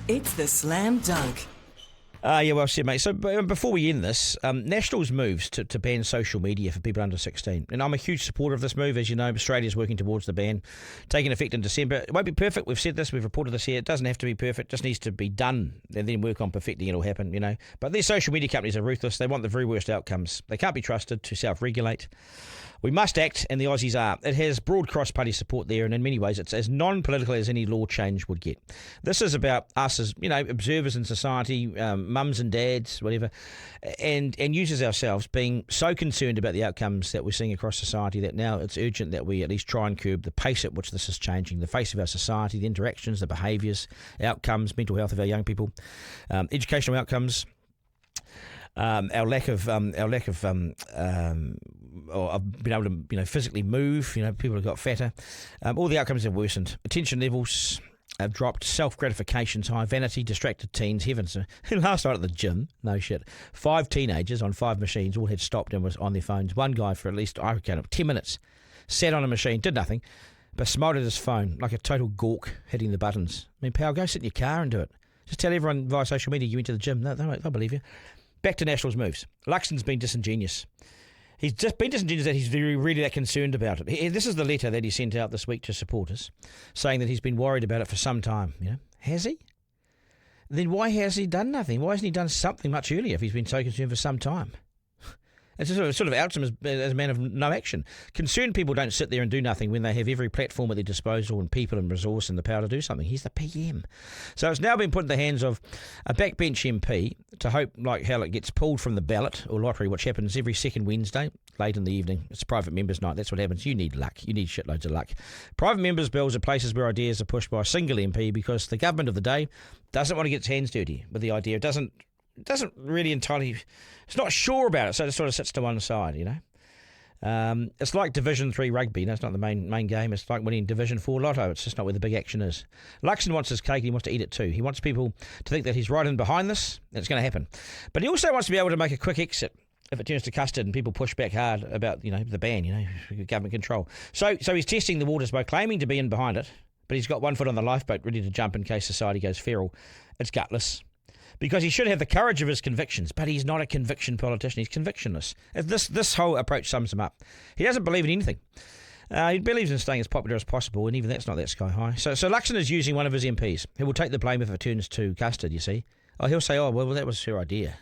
It's the Slam Dunk. Yeah, well said, mate. So before we end this, Nationals moves to ban social media for people under 16. And I'm a huge supporter of this move. As you know, Australia's working towards the ban, taking effect in December. It won't be perfect. We've said this. We've reported this here. It doesn't have to be perfect. It just needs to be done and then work on perfecting it. It'll happen, you know. But these social media companies are ruthless. They want the very worst outcomes. They can't be trusted to self-regulate. We must act, and the Aussies are. It has broad cross-party support there, and in many ways it's as non-political as any law change would get. This is about us as, you know, observers in society, mums and dads, whatever, and users ourselves being so concerned about the outcomes that we're seeing across society that now it's urgent that we at least try and curb the pace at which this is changing, the face of our society, the interactions, the behaviours, outcomes, mental health of our young people, educational outcomes. Our lack of being able to, you know, physically move. You know, people have got fatter. All the outcomes have worsened. Attention levels have dropped. Self-gratification's high. Vanity, distracted teens. Heavens. Last night at the gym, no shit, 5 teenagers on 5 machines all had stopped and was on their phones. One guy for at least, I reckon, 10 minutes, sat on a machine, did nothing, but smiled at his phone like a total gawk hitting the buttons. I mean, pal, go sit in your car and do it. Just tell everyone via social media you went to the gym. No, they'll believe you. Back to Nationals moves. Luxon's been disingenuous. He's just been disingenuous that he's really that concerned about it. This is the letter that he sent out this week to supporters, saying that he's been worried about it for some time. You know, has he? Then why has he done nothing? Why hasn't he done something much earlier if he's been so concerned for some time? It's sort of outs him as a man of no action. Concerned people don't sit there and do nothing when they have every platform at their disposal and people and resource and the power to do something. He's the PM. So it's now been put in the hands of a backbench MP to hope, like hell, it gets pulled from the ballot or lottery, which happens every second Wednesday, late in the evening. It's private members' night. That's what happens. You need luck. You need shitloads of luck. Private members' bills are places where ideas are pushed by a single MP because the government of the day doesn't want to get its hands dirty with the idea. It doesn't really entirely, it's not sure about it, so it sort of sits to one side, you know. It's like Division 3 rugby. No, it's not the main game. It's like winning Division 4 lotto. It's just not where the big action is. Luxon wants his cake and he wants to eat it too. He wants people to think that he's right in behind this and it's going to happen. But he also wants to be able to make a quick exit if it turns to custard and people push back hard about, you know, the ban, you know, government control. So he's testing the waters by claiming to be in behind it, but he's got one foot on the lifeboat ready to jump in case society goes feral. It's gutless. Because he should have the courage of his convictions, but he's not a conviction politician. He's convictionless. This whole approach sums him up. He doesn't believe in anything. He believes in staying as popular as possible, and even that's not that sky high. So Luxon is using one of his MPs, who will take the blame if it turns to custard, you see. He'll say, well, that was her idea.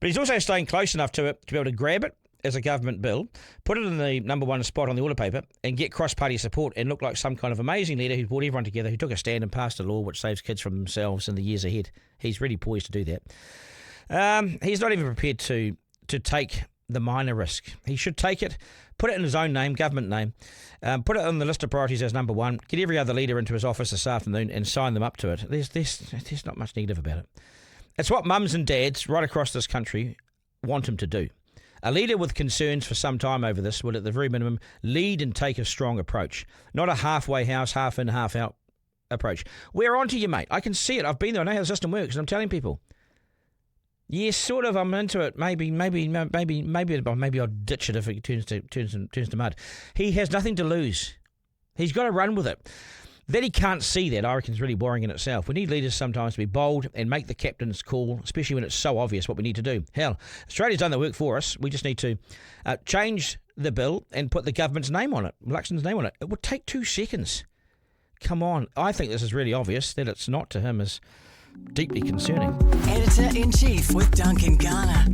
But he's also staying close enough to it to be able to grab it as a government bill, put it in the number one spot on the order paper, and get cross-party support and look like some kind of amazing leader who brought everyone together, who took a stand and passed a law which saves kids from themselves in the years ahead. He's really poised to do that. He's not even prepared to take the minor risk. He should take it, put it in his own name, government name, put it on the list of priorities as number one, get every other leader into his office this afternoon and sign them up to it. There's not much negative about it. It's what mums and dads right across this country want him to do. A leader with concerns for some time over this would, at the very minimum, lead and take a strong approach, not a halfway house, half in, half out approach. We're on to you, mate. I can see it. I've been there. I know how the system works, and I'm telling people. Yes, sort of. I'm into it. Maybe I'll ditch it if it turns to mud. He has nothing to lose. He's got to run with it. That he can't see that, I reckon, is really boring in itself. We need leaders sometimes to be bold and make the captain's call, especially when it's so obvious what we need to do. Hell, Australia's done the work for us. We just need to change the bill and put the government's name on it, Luxon's name on it. It would take 2 seconds. Come on. I think this is really obvious. That it's not to him is deeply concerning. Editor-in-Chief with Duncan Garner.